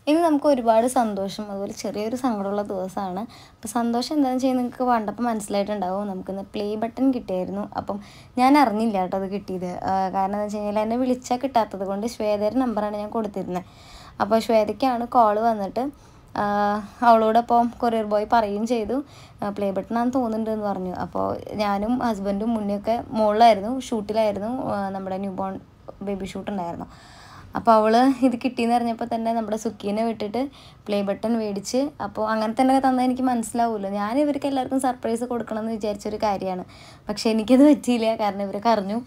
ഇനി നമുക്ക് ഒരുപാട് സന്തോഷം അതുപോലെ ചെറിയൊരു സങ്കടമുള്ള ദിവസമാണ്. അപ്പോൾ സന്തോഷം എന്താണെന്ന് വെച്ചാൽ നിങ്ങൾക്ക് കണ്ടപ്പോൾ മനസ്സിലായിട്ടുണ്ടാവും. നമുക്കിന്ന് പ്ലേ ബട്ടൺ കിട്ടിയായിരുന്നു. അപ്പം ഞാൻ അറിഞ്ഞില്ല കേട്ടോ അത് കിട്ടിയത്. കാരണം എന്താ വെച്ച് കഴിഞ്ഞാൽ എന്നെ വിളിച്ചാൽ കിട്ടാത്തത് കൊണ്ട് ശ്വേതയുടെ നമ്പറാണ് ഞാൻ കൊടുത്തിരുന്നത്. അപ്പോൾ ശ്വേതയ്ക്കാണ് കോള് വന്നിട്ട് അവളോടൊപ്പം കൊറിയർ ബോയ് പറയുകയും ചെയ്തു പ്ലേ ബട്ടണാന്ന് തോന്നുന്നുണ്ടെന്ന് പറഞ്ഞു. അപ്പോൾ ഞാനും ഹസ്ബൻഡും മുന്നേയൊക്കെ മുകളിലായിരുന്നു, ഷൂട്ടിലായിരുന്നു, നമ്മുടെ ന്യൂ ബോൺ ബേബി ഷൂട്ടുണ്ടായിരുന്നു. അപ്പോൾ അവൾ ഇത് കിട്ടിയെന്ന് അറിഞ്ഞപ്പോൾ തന്നെ നമ്മുടെ സുക്കീനെ വിട്ടിട്ട് പ്ലേ ബട്ടൺ മേടിച്ച്. അപ്പോൾ അങ്ങനെ തന്നെ തന്നാൽ എനിക്ക് മനസ്സിലാവുമല്ലോ. ഞാൻ ഇവർക്ക് എല്ലാവർക്കും സർപ്രൈസ് കൊടുക്കണമെന്ന് വിചാരിച്ചൊരു കാര്യമാണ്. പക്ഷേ എനിക്കത് പറ്റിയില്ല, കാരണം ഇവരൊക്കെ അറിഞ്ഞു.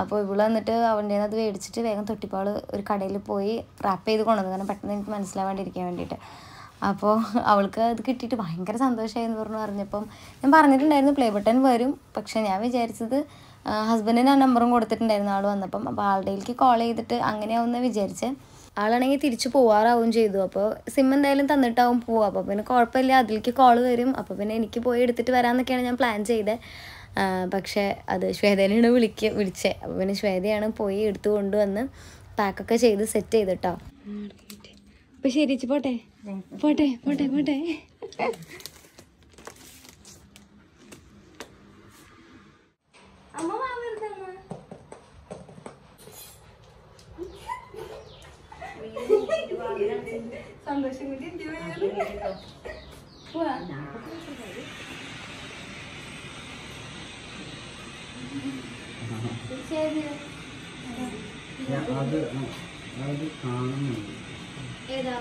അപ്പോൾ ഇവൾ വന്നിട്ട് അവൻ്റെ അത് മേടിച്ചിട്ട് വേഗം തൊട്ടിപ്പോൾ ഒരു കടയിൽ പോയി റാപ്പ് ചെയ്ത് കൊണ്ടുവന്നു, കാരണം പെട്ടെന്ന് എനിക്ക് മനസ്സിലാവാണ്ടിരിക്കാൻ വേണ്ടിയിട്ട്. അപ്പോൾ അവൾക്ക് അത് കിട്ടിയിട്ട് ഭയങ്കര സന്തോഷമായെന്ന് പറഞ്ഞപ്പം ഞാൻ പറഞ്ഞിട്ടുണ്ടായിരുന്നു പ്ലേ ബട്ടൺ വരും. പക്ഷേ ഞാൻ വിചാരിച്ചത് ഹസ്ബൻഡിന് ആ നമ്പറും കൊടുത്തിട്ടുണ്ടായിരുന്നു ആൾ വന്നപ്പം. അപ്പോൾ ആളുടെയിലേക്ക് കോൾ ചെയ്തിട്ട് അങ്ങനെയാവുമെന്ന് വിചാരിച്ച്. ആളാണെങ്കിൽ തിരിച്ച് പോവാറാവും ചെയ്തു. അപ്പോൾ സിം എന്തായാലും തന്നിട്ടാവും പോവുക. അപ്പോൾ പിന്നെ കുഴപ്പമില്ല, അതിലേക്ക് കോൾ വരും. അപ്പോൾ പിന്നെ എനിക്ക് പോയി എടുത്തിട്ട് വരാമെന്നൊക്കെയാണ് ഞാൻ പ്ലാൻ ചെയ്തത്. പക്ഷേ അത് ശ്വേതേനെയാണ് വിളിച്ചത്. അപ്പോൾ പിന്നെ ശ്വേതയാണ് പോയി എടുത്തു കൊണ്ടുവന്ന് പാക്കൊക്കെ ചെയ്ത് സെറ്റ് ചെയ്തിട്ടോ. അപ്പോൾ ശരി, പോട്ടെ പോട്ടെ പോട്ടെ പോട്ടെ. സന്തോഷം കൂടി ഏതാ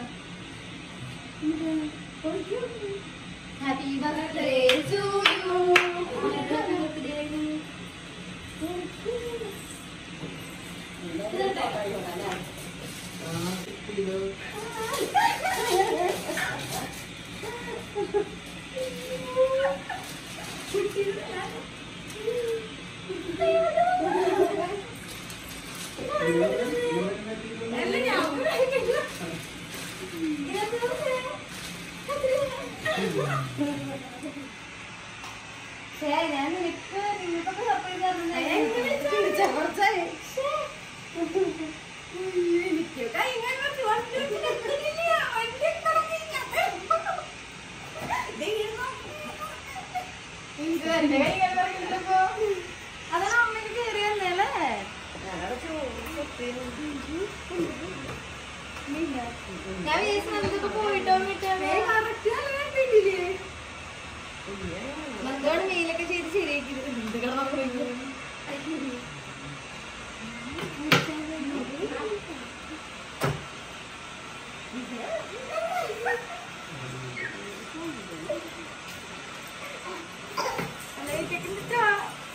ഹാപ്പി ബർത്ത്ഡേ ടു യു. ഞാൻ നിങ്ങൾക്കൊക്കെ സർപ്രൈസ് അതാണ് അമ്മയ്ക്ക് കയറിയല്ലേ. ഞാൻ വിചാരിച്ചു നമുക്കൊക്കെ പോയിട്ടോ മക്കളോട് മെയിലൊക്കെ ചെയ്ത് ശരിയാക്കി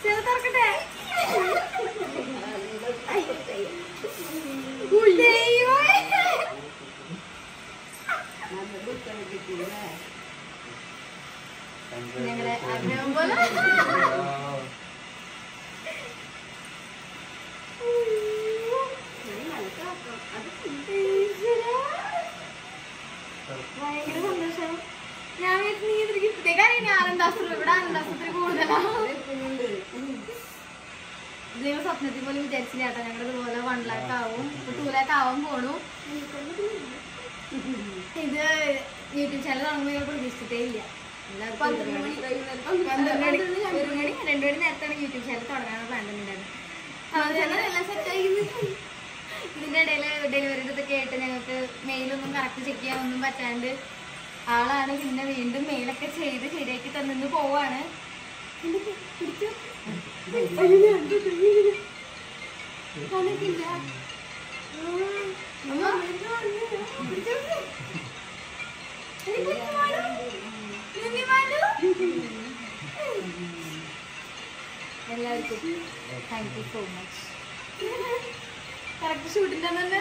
ചെറുതറക്കട്ടെ. ഞങ്ങളുടെ ആഗ്രഹം പോലെ ഭയങ്കര സന്തോഷം. ഞാൻ ഇവിടെ ആനന്ദാസ്പത്രി കൂടുതലാണ്. ദൈവം സ്വപ്നത്തിൽ പോലും വിചാരിച്ചില്ല കേട്ടോ ഞങ്ങളുടെ ഇതുപോലെ 1 lakh ആവും, 2 lakh ആവാൻ പോണു. ഇത് യൂട്യൂബ് ചാനൽ തുടങ്ങുമ്പോൾ ഞാൻ പ്രതീക്ഷിച്ചിട്ടേ ഇല്ല. 12 മണി 1 മണി 2 മണി നേരത്താണ് യൂട്യൂബ് ചാനൽ തുടങ്ങാൻ പ്ലാൻ ഉണ്ടായിരുന്നത്. എല്ലാം സെറ്റായി. ഇതിൻ്റെ ഇടയിൽ ഡെലിവറിയുടെ ഇതൊക്കെ ആയിട്ട് ഞങ്ങൾക്ക് മെയിലൊന്നും കറക്റ്റ് ചെക്ക് ചെയ്യാൻ ഒന്നും പറ്റാണ്ട് ആളാണ് പിന്നെ വീണ്ടും മെയിലൊക്കെ ചെയ്ത് ശരിയാക്കി തന്നിന്ന് പോവാണ്. എല്ലാവർക്കും thank you so much. Correct ഷൂട്ടിൻ്റെ തന്നെ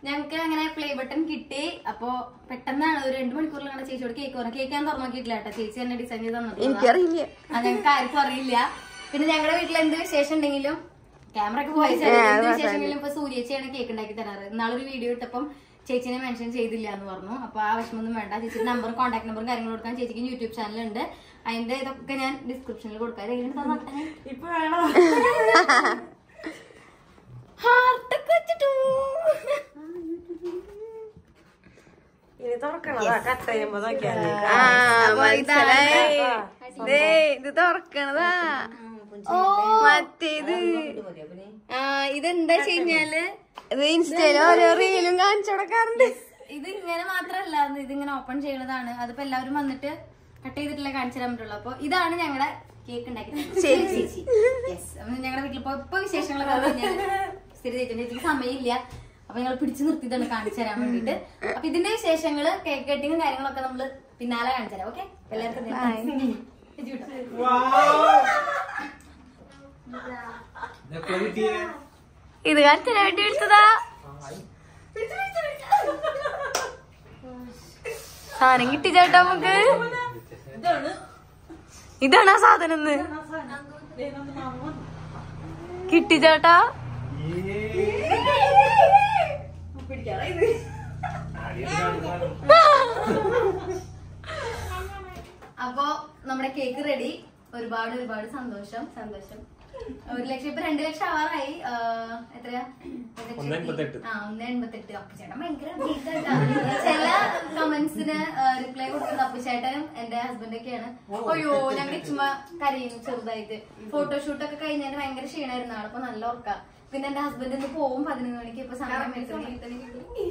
ഞങ്ങൾക്ക് അങ്ങനെ പ്ലേ ബട്ടൺ കിട്ടി. അപ്പൊ പെട്ടെന്നാണ് ഒരു 2 മണിക്കൂറിലാണ് ചേച്ചിയോട് കേക്ക് പറഞ്ഞു. കേക്ക് ഞാൻ തുറന്നു നോക്കിയിട്ടില്ല കേട്ടോ, ചേച്ചി തന്നെ ഡിസൈൻ ചെയ്ത് തന്നത്. ഞങ്ങൾക്ക് ആർക്കും അറിയില്ല. പിന്നെ ഞങ്ങളുടെ വീട്ടിൽ എന്ത് വിശേഷം ഉണ്ടെങ്കിലും ക്യാമറ ഒക്കെ പോയ വിശേഷമെങ്കിലും ഇപ്പൊ സൂര്യേച്ചിയാണ് കേക്ക് ഉണ്ടാക്കി തരാറ്. ഇന്നാളൊരു വീഡിയോ ഇട്ടപ്പം ചേച്ചിനെ മെൻഷൻ ചെയ്തില്ല എന്ന് പറഞ്ഞു. അപ്പൊ ആ വിഷമൊന്നും വേണ്ട. ചേച്ചിയുടെ നമ്പറും കോൺടാക്ട് നമ്പറും കാര്യങ്ങളും കൊടുക്കാൻ ചേച്ചിക്ക് യൂട്യൂബ് ചാനലുണ്ട്. അതിന്റെ ഇതൊക്കെ ഞാൻ ഡിസ്ക്രിപ്ഷനിൽ കൊടുക്കാം. ഇപ്പൊ വേണോ ഹാർട്ടൊക്കെ വെച്ചിട്ട് ഇത് തുറക്കണതാ. ഓ മറ്റേത് ഇതെന്താ കഴിഞ്ഞാല് ഇത് ഇൻസ്റ്റയില് ഓരോ റീലും കാണിച്ചു കൊടുക്കാറുണ്ട്. ഇത് ഇങ്ങനെ മാത്രല്ല, ഇതിങ്ങനെ ഓപ്പൺ ചെയ്യണതാണ്. അതിപ്പോ എല്ലാവരും വന്നിട്ട് കട്ട് ചെയ്തിട്ടില്ല കാണിച്ചു തരാൻ പറ്റുള്ളൂ. അപ്പൊ ഇതാണ് ഞങ്ങളുടെ കേക്ക് ഉണ്ടാക്കി ചേച്ചി. ഞങ്ങളുടെ വീട്ടിൽ ഇപ്പൊ വിശേഷങ്ങളൊക്കെ സ്ഥിര ചേച്ചിക്ക് സമയമില്ല, അപ്പൊ ഞങ്ങൾ പിടിച്ചു നിർത്തിയതാണ് കാണിച്ചു തരാൻ വേണ്ടിട്ട്. അപ്പൊ ഇതിന്റെ വിശേഷങ്ങള് കേക്ക് കട്ടിങ്ങും കാര്യങ്ങളൊക്കെ നമ്മള് പിന്നാലെ കാണിച്ചു തരാം. ഓക്കെ, എല്ലാവർക്കും ഇത് കാണിച്ചു തരാൻ വേണ്ടി വിളിച്ചതാ. സാധനം കിട്ടി ചേട്ടാ നമുക്ക്. ഇതാണ് ആ സാധനം കിട്ടി ചേട്ടാ. അപ്പൊ നമ്മുടെ കേക്ക് റെഡി. ഒരുപാട് ഒരുപാട് സന്തോഷം. 1 ലക്ഷം ഇപ്പൊ 2 ലക്ഷം ആവാറായി. എത്രയാ? 1.88. അപ്പുചേട്ടൻ ഭയങ്കര ചില കമന്റ്സിന് റിപ്ലൈ കൊടുക്കുന്നത് അപ്പുചേട്ടനും എന്റെ ഹസ്ബൻഡൊക്കെയാണ്. അയ്യോ ഞങ്ങൾ ചുമ്മാ കരയുന്നു ചെറുതായിട്ട്. ഫോട്ടോഷൂട്ടൊക്കെ കഴിഞ്ഞാൽ ഭയങ്കര ക്ഷീണമായിരുന്നു ആള്. അപ്പൊ നല്ല ഉറക്ക. പിന്നെ എന്റെ ഹസ്ബൻഡ് ഇന്ന് പോവും 11 മണിക്ക്. ഇപ്പൊ സമയം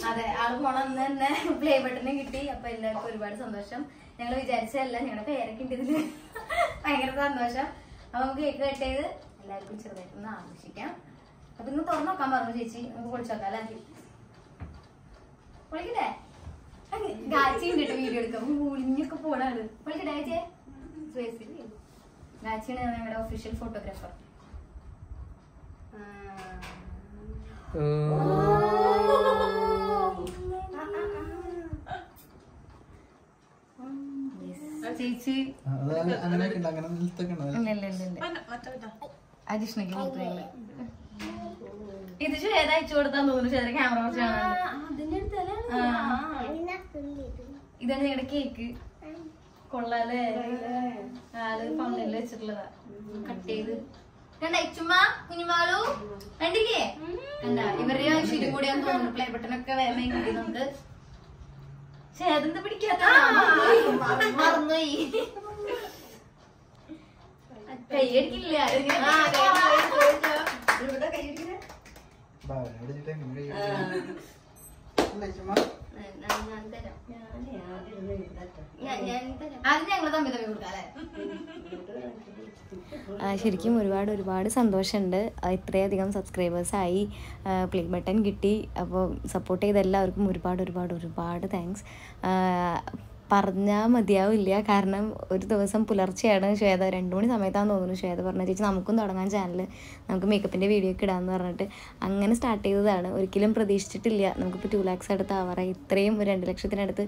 അതെ, ആള് പോണ അന്ന് തന്നെ പ്ലേ ബട്ടനും കിട്ടി. അപ്പൊ എല്ലാവർക്കും ഒരുപാട് സന്തോഷം. ഞങ്ങൾ വിചാരിച്ചതല്ല, ഞങ്ങളുടെ പേരൊക്കെ ഉണ്ട് ഇതില്. ഭയങ്കര സന്തോഷം. അപ്പൊ നമുക്ക് കേക്ക് കട്ട് ചെയ്ത് എല്ലാവർക്കും ചെറുതായിട്ടൊന്ന് ആഘോഷിക്കാം. അപ്പൊ ഇന്ന് തുറന്നു നോക്കാൻ പറഞ്ഞു ചേച്ചി. നമുക്ക് പൊളിച്ചു നോക്കാം അല്ലേ? പൊളിക്കട്ടെ? ഗാച്ചി ഉണ്ടിട്ട് വീഡിയോ എടുക്കാം. മുളിഞ്ഞൊക്കെ പോണാണ്. പൊളിക്കട്ടെ ചേച്ചിയെ? ഗാച്ചിയാണ് ഞങ്ങളുടെ ഒഫീഷ്യൽ ഫോട്ടോഗ്രാഫർ. ചേച്ചി അജിഷ്ണക്ക് മൂത്രങ്ങള് ഇത് ശ്വേത അയച്ചു കൊടുത്താന്ന് തോന്നുന്നു. ശ്വേത ക്യാമറ വെച്ച് ഇതാണ് ഞങ്ങളുടെ കേക്ക്. കൊള്ളാലേ? ആള് ഫൗണ്ടനിൽ വെച്ചിട്ടുള്ളതാ. കട്ട് ചെയ്ത് കണ്ട ചുമ്മാ കുഞ്ഞുമാളു കണ്ടില്ലേ? കണ്ട ഇവരുടെ ശരിയും കൂടിയാന്ന് തോന്നുന്നു. പ്ലേ ബട്ടനൊക്കെ വേഗം കിട്ടി നമുക്ക്. ചേതന്ത് പിടിക്കാത്ത മറന്നുപോയി. കൈയടിക്കില്ല. ശരിക്കും ഒരുപാട് ഒരുപാട് സന്തോഷമുണ്ട്. ഇത്രയധികം സബ്സ്ക്രൈബേഴ്സായി, പ്ലേ ബട്ടൺ കിട്ടി. അപ്പോൾ സപ്പോർട്ട് ചെയ്ത എല്ലാവർക്കും ഒരുപാട് ഒരുപാട് ഒരുപാട് താങ്ക്സ്. പറഞ്ഞാൽ മതിയാവില്ല. കാരണം ഒരു ദിവസം പുലർച്ചെയാണ് ശ്വേത 2 മണി സമയത്താണെന്ന് തോന്നുന്നു ശ്വേത പറഞ്ഞ ചേച്ചി നമുക്കും തുടങ്ങാൻ ചാനൽ, നമുക്ക് മേക്കപ്പിൻ്റെ വീഡിയോ ഒക്കെ ഇടാമെന്ന് പറഞ്ഞിട്ട് അങ്ങനെ സ്റ്റാർട്ട് ചെയ്തതാണ്. ഒരിക്കലും പ്രതീക്ഷിച്ചിട്ടില്ല. നമുക്കിപ്പോൾ 2 lakhs അടുത്ത് ആവാറായി. ഇത്രയും 2 ലക്ഷത്തിനടുത്ത്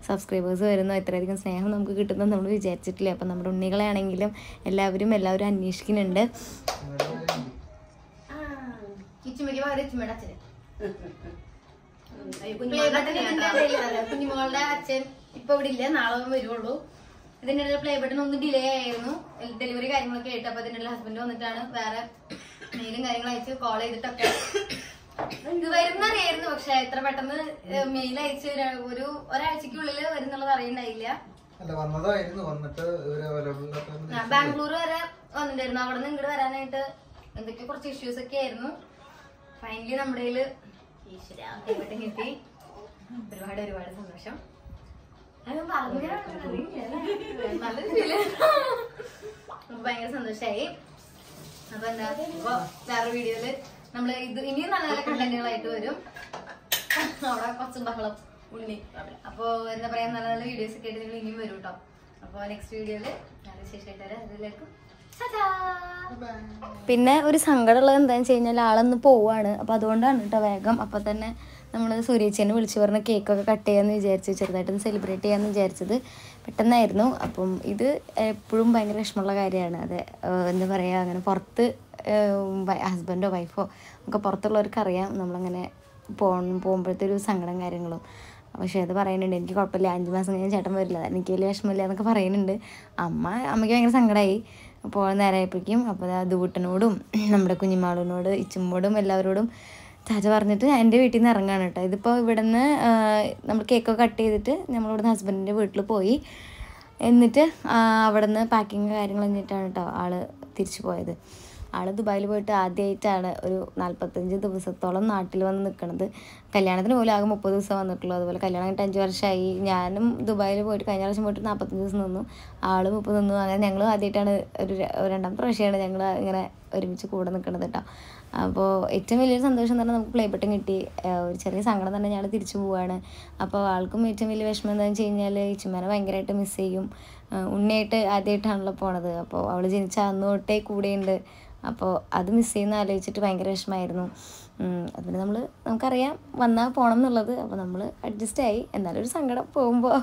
സബ്സ്ക്രൈബേഴ്സ് വരുന്നു, ഇത്രയധികം സ്നേഹം നമുക്ക് കിട്ടുന്നത് നമ്മൾ വിചാരിച്ചിട്ടില്ല. അപ്പം നമ്മുടെ ഉണ്ണികളെ ആണെങ്കിലും എല്ലാവരും അന്വേഷിക്കുന്നുണ്ട്. കുഞ്ഞുമോളുടെ അച്ഛൻ ഇപ്പൊ ഇവിടെ ഇല്ല, നാളെ വരുള്ളൂ. ഇതിന്റെ ഇടയിൽ പ്ലേ ബട്ടൺ ഒന്ന് ഡിലേ ആയിരുന്നു, ഡെലിവറി കാര്യങ്ങളൊക്കെ ആയിട്ട്. അപ്പൊ ഇതിന്റെ ഹസ്ബൻഡ് വന്നിട്ടാണ് വേറെ മെയിലും കാര്യങ്ങളും അയച്ച് കോൾ ചെയ്തിട്ടൊക്കെ ഇത് വരുന്നറിയായിരുന്നു. പക്ഷെ എത്ര പെട്ടെന്ന് മെയിൽ അയച്ച് ഒരാഴ്ചക്കുള്ളിൽ വരുന്നുള്ളത് അറിയണ്ടായില്ല. ബാംഗ്ലൂർ വരെ വന്നിട്ടായിരുന്നു. അവിടെ നിന്ന് ഇങ്ങോട്ട് വരാനായിട്ട് എന്തൊക്കെ കുറച്ച് ഇഷ്യൂസ് ഒക്കെ ആയിരുന്നു. ഫൈനലി നമ്മുടെ കയ്യില് ഈശ്വര കിട്ടി. ഒരുപാട് ഒരുപാട് സന്തോഷം. ഭയങ്കര സന്തോഷായി. അപ്പൊ എന്താ ഇപ്പൊ വേറെ വീഡിയോയില് നമ്മള് ഇത് ഇനിയും നല്ല നല്ല കണ്ടന്റുകളായിട്ട് വരും. അവിടെ കുറച്ച് ബഹളം ഉണ്ണി. അപ്പൊ എന്താ പറയാ, നല്ല നല്ല വീഡിയോസ് ഒക്കെ ആയിട്ട് നിങ്ങൾ ഇനിയും വരും കേട്ടോ. അപ്പൊ നെക്സ്റ്റ് വീഡിയോയില് നല്ല വിശേഷമായിട്ട് വരാം. അതിലേക്കും പിന്നെ ഒരു സങ്കടമുള്ളത് എന്താണെന്ന് വെച്ച് കഴിഞ്ഞാൽ ആളൊന്ന് പോവാണ്. അപ്പം അതുകൊണ്ടാണ് കേട്ടോ വേഗം. അപ്പം തന്നെ നമ്മൾ സൂര്യേച്ചിനെ വിളിച്ച് പറഞ്ഞ കേക്കൊക്കെ കട്ട് ചെയ്യാമെന്ന് വിചാരിച്ചു, ചെറുതായിട്ടൊന്ന് സെലിബ്രേറ്റ് ചെയ്യാമെന്ന് വിചാരിച്ചത് പെട്ടെന്നായിരുന്നു. അപ്പം ഇത് എപ്പോഴും ഭയങ്കര വിഷമമുള്ള കാര്യമാണ്. അത് എന്താ പറയുക, അങ്ങനെ പുറത്ത് ഹസ്ബൻഡോ വൈഫോ ഒക്കെ പുറത്തുള്ളവർക്ക് അറിയാം നമ്മളങ്ങനെ പോകുമ്പോഴത്തെ ഒരു സങ്കടം കാര്യങ്ങളും. പക്ഷേ അത് പറയുന്നുണ്ട് എനിക്ക് കുഴപ്പമില്ല, 5 മാസം കഴിഞ്ഞാൽ ചേട്ടൻ വരില്ല, എനിക്ക് വലിയ വിഷമമില്ല എന്നൊക്കെ പറയുന്നുണ്ട്. അമ്മയ്ക്ക് ഭയങ്കര സങ്കടമായി പോകാൻ നേരമായപ്പോഴേക്കും. അപ്പോൾ ദൂട്ടനോടും നമ്മുടെ കുഞ്ഞിമാളിനോട് ഇച്ചുമ്മോടും എല്ലാവരോടും ചാച്ച പറഞ്ഞിട്ട് എൻ്റെ വീട്ടിൽ നിന്ന് ഇറങ്ങാണ് കേട്ടോ. ഇതിപ്പോൾ ഇവിടെ നിന്ന് നമ്മൾ കേക്കൊക്കെ കട്ട് ചെയ്തിട്ട് നമ്മളിവിടുന്ന് ഹസ്ബൻഡിൻ്റെ വീട്ടിൽ പോയി. എന്നിട്ട് അവിടെ നിന്ന് പാക്കിങ് കാര്യങ്ങൾ കഴിഞ്ഞിട്ടാണ് കേട്ടോ ആൾ തിരിച്ചു പോയത്. ആൾ ദുബായിൽ പോയിട്ട് ആദ്യമായിട്ടാണ് ഒരു 45 ദിവസത്തോളം നാട്ടിൽ വന്ന് നിൽക്കുന്നത്. കല്യാണത്തിന് പോലും ആകെ 30 ദിവസം വന്നിട്ടുള്ളൂ. അതുപോലെ കല്യാണം കഴിഞ്ഞിട്ട് 5 വർഷമായി. ഞാനും ദുബായിൽ പോയിട്ട് കഴിഞ്ഞ പ്രാവശ്യം പോയിട്ട് 45 ദിവസം നിന്നു, ആൾ 30 നിന്നു. അങ്ങനെ ഞങ്ങൾ ആദ്യമായിട്ടാണ് ഒരു രണ്ടാമത്തെ പ്രാവശ്യമാണ് ഞങ്ങൾ ഇങ്ങനെ ഒരുമിച്ച് കൂടെ നിൽക്കുന്നത് കേട്ടോ. അപ്പോൾ ഏറ്റവും വലിയൊരു സന്തോഷം എന്ന് പറഞ്ഞാൽ നമുക്ക് പ്ലേ ബട്ടൺ കിട്ടി. ഒരു ചെറിയ സങ്കടം തന്നെ ഞങ്ങൾ തിരിച്ചു പോവുകയാണ്. അപ്പോൾ ആൾക്കും ഏറ്റവും വലിയ വിഷമം എന്താണെന്ന് വെച്ച് കഴിഞ്ഞാൽ ഇച്ചുമ്മേനെ ഭയങ്കരമായിട്ട് മിസ് ചെയ്യും. ഉണ്ണിയായിട്ട് ആദ്യമായിട്ടാണല്ലോ പോണത്. അപ്പോൾ അവൾ ജനിച്ച അന്ന് തൊട്ടേ കൂടെയുണ്ട്. അപ്പോൾ അത് മിസ് ചെയ്യുന്ന ആലോചിച്ചിട്ട് ഭയങ്കര വിഷമമായിരുന്നു. അതിന് നമുക്കറിയാം വന്നാൽ പോകണം എന്നുള്ളത്. അപ്പോൾ നമ്മൾ അഡ്ജസ്റ്റ് ആയി. എന്നാലും ഒരു സങ്കടം പോകുമ്പോൾ